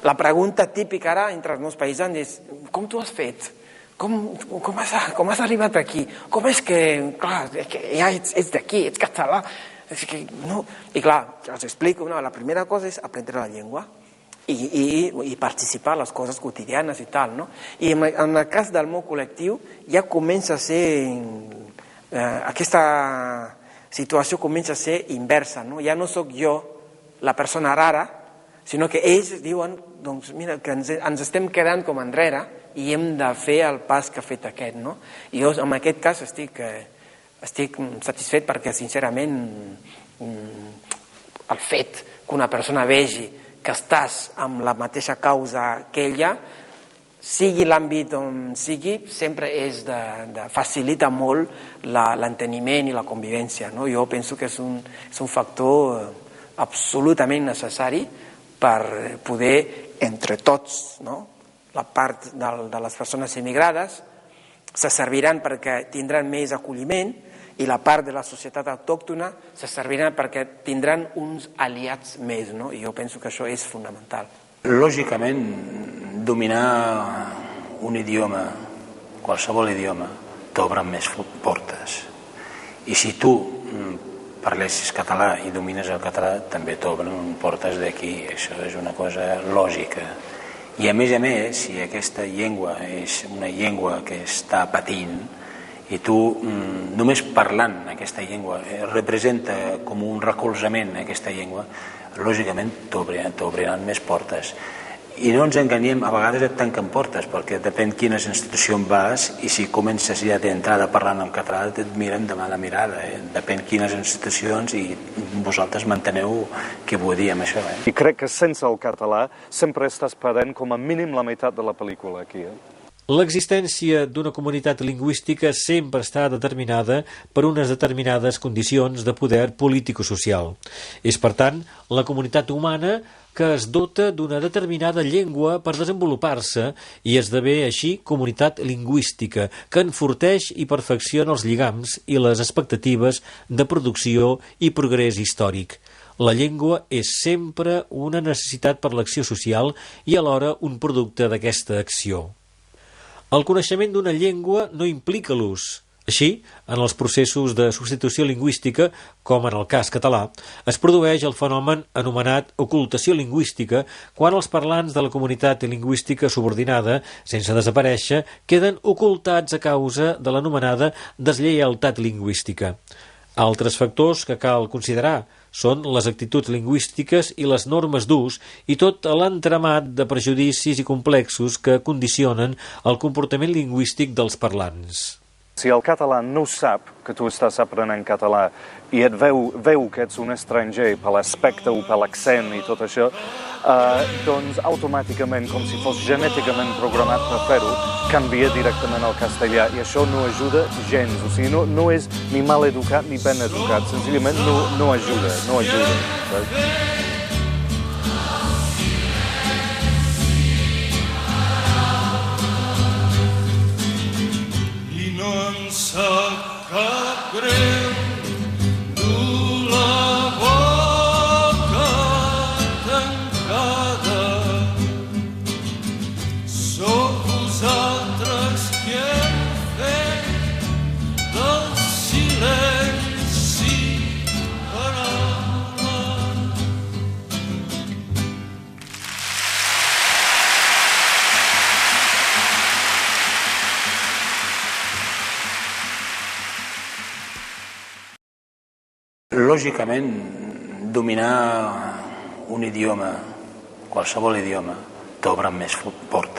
La pregunta típica ara entre els meus paisans és: com t'ho has fet? Com has arribat aquí? Com és que, clar, ja ets d'aquí, ets català? No. I clar, els explico, la primera cosa és aprendre la llengua i participar a les coses quotidianes i tal, no? I en el cas del meu col·lectiu ja comença a ser aquesta situació comença a ser inversa, no? Ja no sóc jo la persona rara, sinó que ells diuen, doncs mira, que ens estem quedant com enrere i hem de fer el pas que ha fet aquest, no? I jo en aquest cas estic satisfet perquè sincerament el fet que una persona vegi que estàs amb la mateixa causa que ella, sigui l'àmbit on sigui, sempre facilita molt l'enteniment i la convivència, no? Jo penso que és un factor absolutament necessari per poder, entre tots, no? La part de les persones emigrades se serviran perquè tindran més acolliment i la part de la societat autòctona se serviran perquè tindran uns aliats més, no? I jo penso que això és fonamental. Lògicament, dominar un idioma, qualsevol idioma, t'obre més portes. I si tu parlessis català i domines el català, també t'obren portes d'aquí. Això és una cosa lògica. I a més, si aquesta llengua és una llengua que està patint i tu només parlant aquesta llengua representa com un recolzament aquesta llengua, lògicament t'obriran més portes. I no ens enganyem, a vegades et tanquen portes, perquè depèn quines institucions vas i si comences ja d'entrada parlant en català et miren de mala mirada, depèn quines institucions i vosaltres manteneu que ho diem això. I crec que sense el català sempre estàs perdent com a mínim la meitat de la pel·lícula aquí. L'existència d'una comunitat lingüística sempre està determinada per unes determinades condicions de poder político-social. És, per tant, la comunitat humana que es dota d'una determinada llengua per desenvolupar-se i esdevé així comunitat lingüística, que enforteix i perfecciona els lligams i les expectatives de producció i progrés històric. La llengua és sempre una necessitat per l'acció social i alhora un producte d'aquesta acció. El coneixement d'una llengua no implica l'ús. Així, en els processos de substitució lingüística, com en el cas català, es produeix el fenomen anomenat ocultació lingüística quan els parlants de la comunitat lingüística subordinada, sense desaparèixer, queden ocultats a causa de l'anomenada deslleialtat lingüística. Altres factors que cal considerar són les actituds lingüístiques i les normes d'ús i tot l'entramat de prejudicis i complexos que condicionen el comportament lingüístic dels parlants. Si el català no sap que tu estàs aprenent català i et veu que ets un estranger per l'aspecte o per l'accent i tot això, doncs automàticament, com si fos genèticament programat per fer-ho, canvia directament al castellà i això no ajuda gens. O sigui, no és ni mal educat ni ben educat, senzillament no ajuda. Sap cap greu dur la boca tancada. Sou vosaltres qui heu fet del silenci paraula. Lògicament, dominar un idioma, qualsevol idioma, t'obre més portes.